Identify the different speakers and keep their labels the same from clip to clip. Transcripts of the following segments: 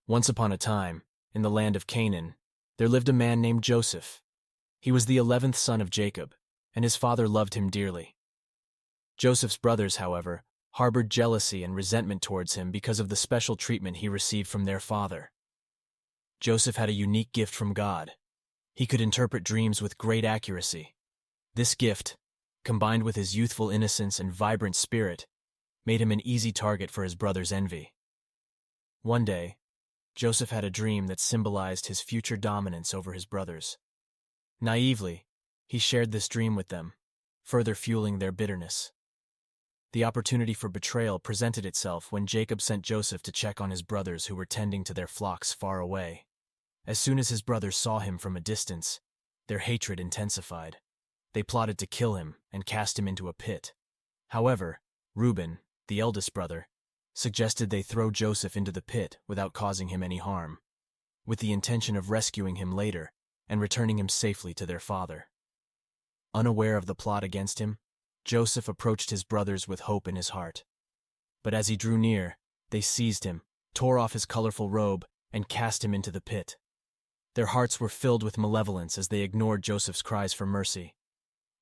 Speaker 1: Once upon a time, in the land of Canaan, there lived a man named Joseph. He was the 11th son of Jacob, and his father loved him dearly. Joseph's brothers, however, harbored jealousy and resentment towards him because of the special treatment he received from their father. Joseph had a unique gift from God. He could interpret dreams with great accuracy. This gift, combined with his youthful innocence and vibrant spirit, made him an easy target for his brothers' envy. One day, Joseph had a dream that symbolized his future dominance over his brothers. Naively, he shared this dream with them, further fueling their bitterness. The opportunity for betrayal presented itself when Jacob sent Joseph to check on his brothers who were tending to their flocks far away. As soon as his brothers saw him from a distance, their hatred intensified. They plotted to kill him and cast him into a pit. However, Reuben, the eldest brother, suggested they throw Joseph into the pit without causing him any harm, with the intention of rescuing him later and returning him safely to their father. Unaware of the plot against him, Joseph approached his brothers with hope in his heart. But as he drew near, they seized him, tore off his colorful robe, and cast him into the pit. Their hearts were filled with malevolence as they ignored Joseph's cries for mercy.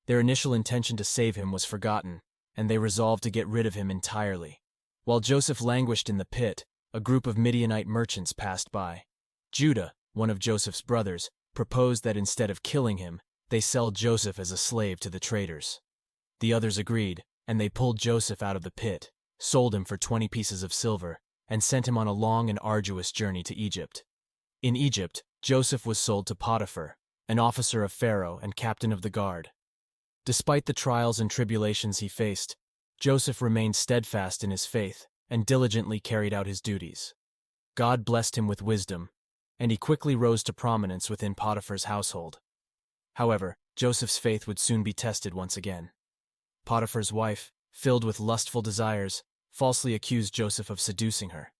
Speaker 1: Their initial intention to save him was forgotten, and they resolved to get rid of him entirely. While Joseph languished in the pit, a group of Midianite merchants passed by. Judah, one of Joseph's brothers, proposed that instead of killing him, they sell Joseph as a slave to the traders. The others agreed, and they pulled Joseph out of the pit, sold him for 20 pieces of silver, and sent him on a long and arduous journey to Egypt. In Egypt, Joseph was sold to Potiphar, an officer of Pharaoh and captain of the guard. Despite the trials and tribulations he faced, Joseph remained steadfast in his faith and diligently carried out his duties. God blessed him with wisdom, and he quickly rose to prominence within Potiphar's household. However, Joseph's faith would soon be tested once again. Potiphar's wife, filled with lustful desires, falsely accused Joseph of seducing her.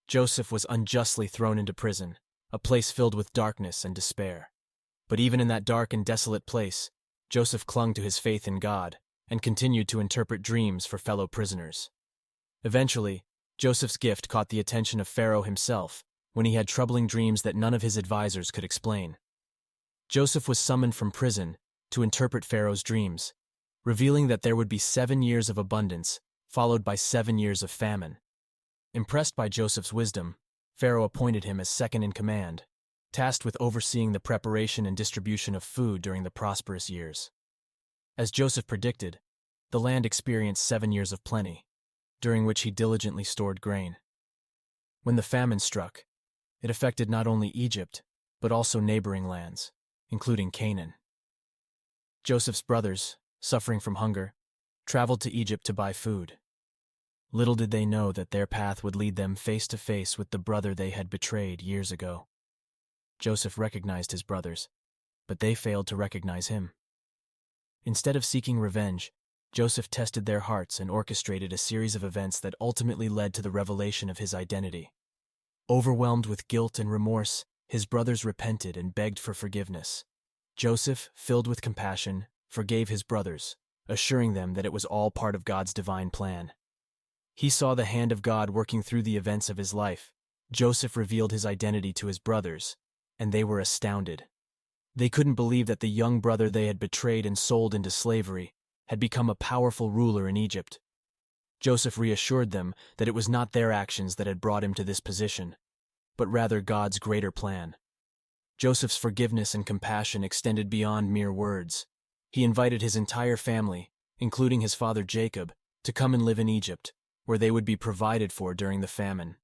Speaker 1: Joseph was unjustly thrown into prison, a place filled with darkness and despair. But even in that dark and desolate place, Joseph clung to his faith in God and continued to interpret dreams for fellow prisoners. Eventually, Joseph's gift caught the attention of Pharaoh himself when he had troubling dreams that none of his advisors could explain. Joseph was summoned from prison to interpret Pharaoh's dreams, revealing that there would be 7 years of abundance, followed by 7 years of famine. Impressed by Joseph's wisdom, Pharaoh appointed him as second in command, tasked with overseeing the preparation and distribution of food during the prosperous years. As Joseph predicted, the land experienced 7 years of plenty, during which he diligently stored grain. When the famine struck, it affected not only Egypt, but also neighboring lands, including Canaan. Joseph's brothers, suffering from hunger, traveled to Egypt to buy food. Little did they know that their path would lead them face to face with the brother they had betrayed years ago. Joseph recognized his brothers, but they failed to recognize him. Instead of seeking revenge, Joseph tested their hearts and orchestrated a series of events that ultimately led to the revelation of his identity. Overwhelmed with guilt and remorse, his brothers repented and begged for forgiveness. Joseph, filled with compassion, forgave his brothers, assuring them that it was all part of God's divine plan. He saw the hand of God working through the events of his life. Joseph revealed his identity to his brothers, and they were astounded. They couldn't believe that the young brother they had betrayed and sold into slavery had become a powerful ruler in Egypt. Joseph reassured them that it was not their actions that had brought him to this position, but rather God's greater plan. Joseph's forgiveness and compassion extended beyond mere words. He invited his entire family, including his father Jacob, to come and live in Egypt, where they would be provided for during the famine.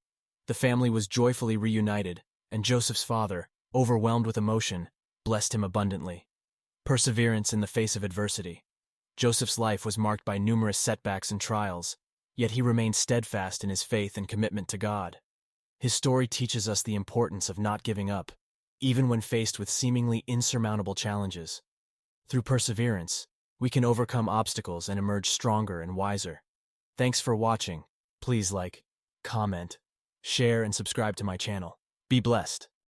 Speaker 1: The family was joyfully reunited, and Joseph's father, overwhelmed with emotion, blessed him abundantly. Perseverance in the face of adversity. Joseph's life was marked by numerous setbacks and trials, yet he remained steadfast in his faith and commitment to God. His story teaches us the importance of not giving up, even when faced with seemingly insurmountable challenges. Through perseverance, we can overcome obstacles and emerge stronger and wiser. Thanks for watching. Please like, comment, share, and subscribe to my channel. Be blessed.